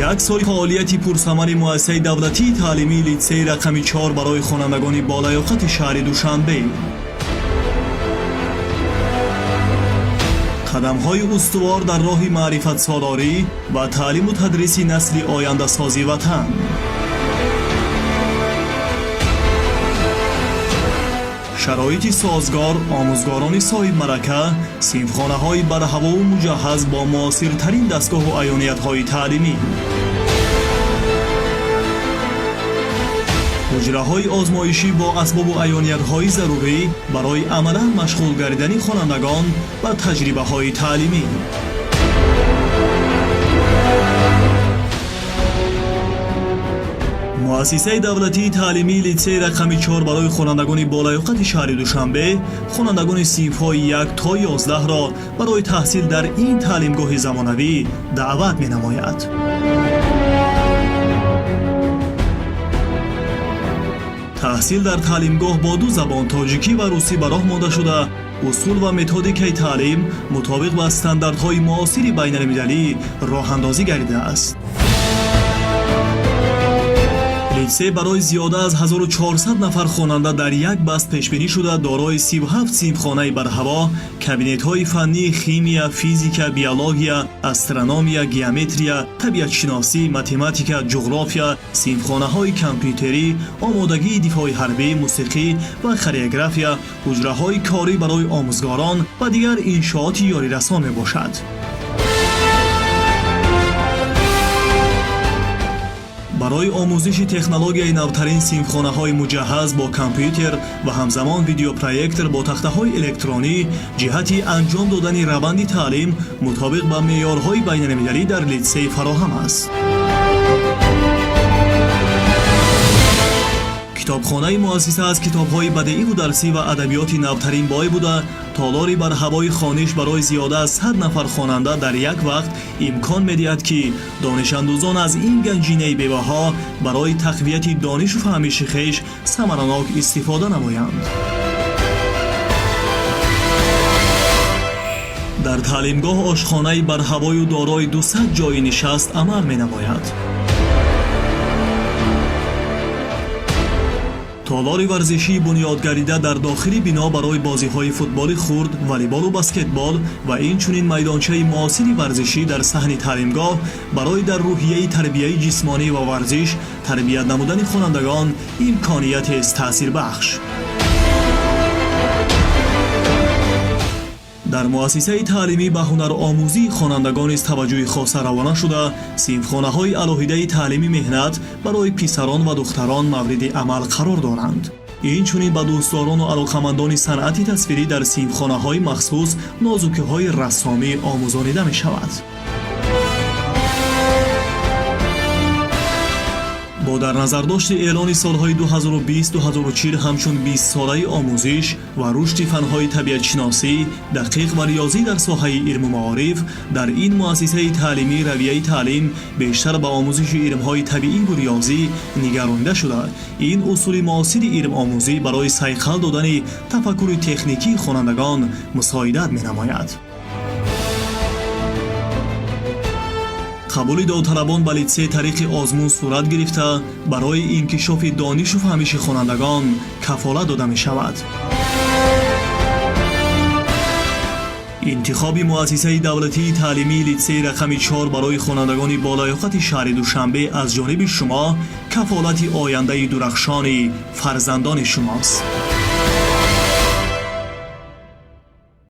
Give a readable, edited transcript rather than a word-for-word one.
یک سال فعالیتی پرثمر مؤسسه دولتی تعلیمی لیتسه رقم 4 برای خوانندگان بالیاقت شهر دوشنبه. قدم‌های استوار در راه معرفت سالاری و تعلیم و تدریس نسل آینده سازی وطن. شرایط سازگار، آموزگاران صاحب ملکه، صنفخانه‌های برهوا و مجهز با معاصرترین دستگاه و عیانیت‌های تعلیمی. حجره‌های آزمایشی با اسباب و عیانیت‌های ضروری برای عملاً مشغول گردیدن خوانندگان و تجربه‌های تعلیمی. مؤسسه دولتی تعلیمی لیتسه رقم 4 برای خوانندگان بالیاقت شهر دوشنبه خوانندگان صنف‌های 1 تا 11 را برای تحصیل در این تعلیمگاه زمانوی دعوت می‌نماید. تحصیل در تعلیمگاه با 2 زبان تاجیکی و روسی به راه مانده شده. اصول و متدیک تعلیم مطابق با استانداردهای معاصر بین‌المللی راه‌اندازی گردیده است. لیتسه برای زیاده از 1400 نفر خواننده در یک بست پیش‌بینی شده دارای 37 صنفخانه برهوا، کابینet‌های فنی شیمی، فیزیک، بیولوژی، استرونومی، گیومتری، طبیعت شناسی، متماتیک، جغرافیا، صنفخانه‌های کامپیوتری، آمادگی دفاع حربی، موسیقی و کوریوگرافیا، حجره‌های کاری برای آموزگاران و دیگر انشاءات یاری رسا میباشد. برای آموزش تکنولوژی نوترین صنفخانه‌های مجهز با کامپیوتر و همزمان ویدیو پروژکتور با تخته‌های الکترونی جهتی انجام دادن روند تعلیم مطابق با معیارهای بین‌المللی در لیتسه فراهم است. کتابخانه مؤسسه از کتاب‌های بدیعی و درسی و ادبیات نوترین بای بوده تالاری بر هوای خوانش برای زیاده از 100 نفر خواننده در یک وقت امکان می‌دهد که دانش‌اندوزان از این گنجینه بی‌بها برای تقویت دانش و فهمش خویش ثمرناک استفاده نمایند. در تعلیمگاه آشخانه بر هوای و دارای 200 جای نشست عمل می‌نماید. تالار ورزشی بنیاد گردیده در داخلی بنا برای بازی‌های فوتبال خرد، والیبال و بسکتبال و اینچنین میدانچه معاصر ورزشی در صحن تعلیمگاه برای در روحیه تربیت جسمانی و ورزش تربیت نمودن خوانندگان امکانیت است تاثیربخش. در مؤسسه تعلیمی به هنر آموزی خوانندگان از توجه خاص روانه شده صنفخانه‌های علاهیده تعلیمی مهنت برای پسران و دختران مورد عمل قرار دارند. اینچنین به دوستداران و علاقه‌مندان صنعت تصویری در صنفخانه‌های مخصوص نازوکی‌های رسامی آموزانیده می‌شود. با در نظر داشت اعلان سالهای 2020-2040 همچون 20 ساله آموزش و رشد فنهای طبیعت شناسی، دقیق و ریاضی در ساحه علم و معارف، در این مؤسسه تعلیمی رویه تعلیم بیشتر به آموزش علمهای طبیعی و ریاضی نگرانیده شده. این اصول معاصر علم آموزی برای صیقل دادن تفکر تکنیکی خوانندگان مساعدت می‌نماید. قبول داوطلبان به لیتسه طریق آزمون صورت گرفته برای انکشاف دانش و فهمش خوانندگان کفالت داده می شود. انتخاب مؤسسه دولتی تعلیمی لیتسه رقم 4 برای خوانندگان بالیاقت شهر دوشنبه از جانب شما کفالت آینده درخشان فرزندان شماست.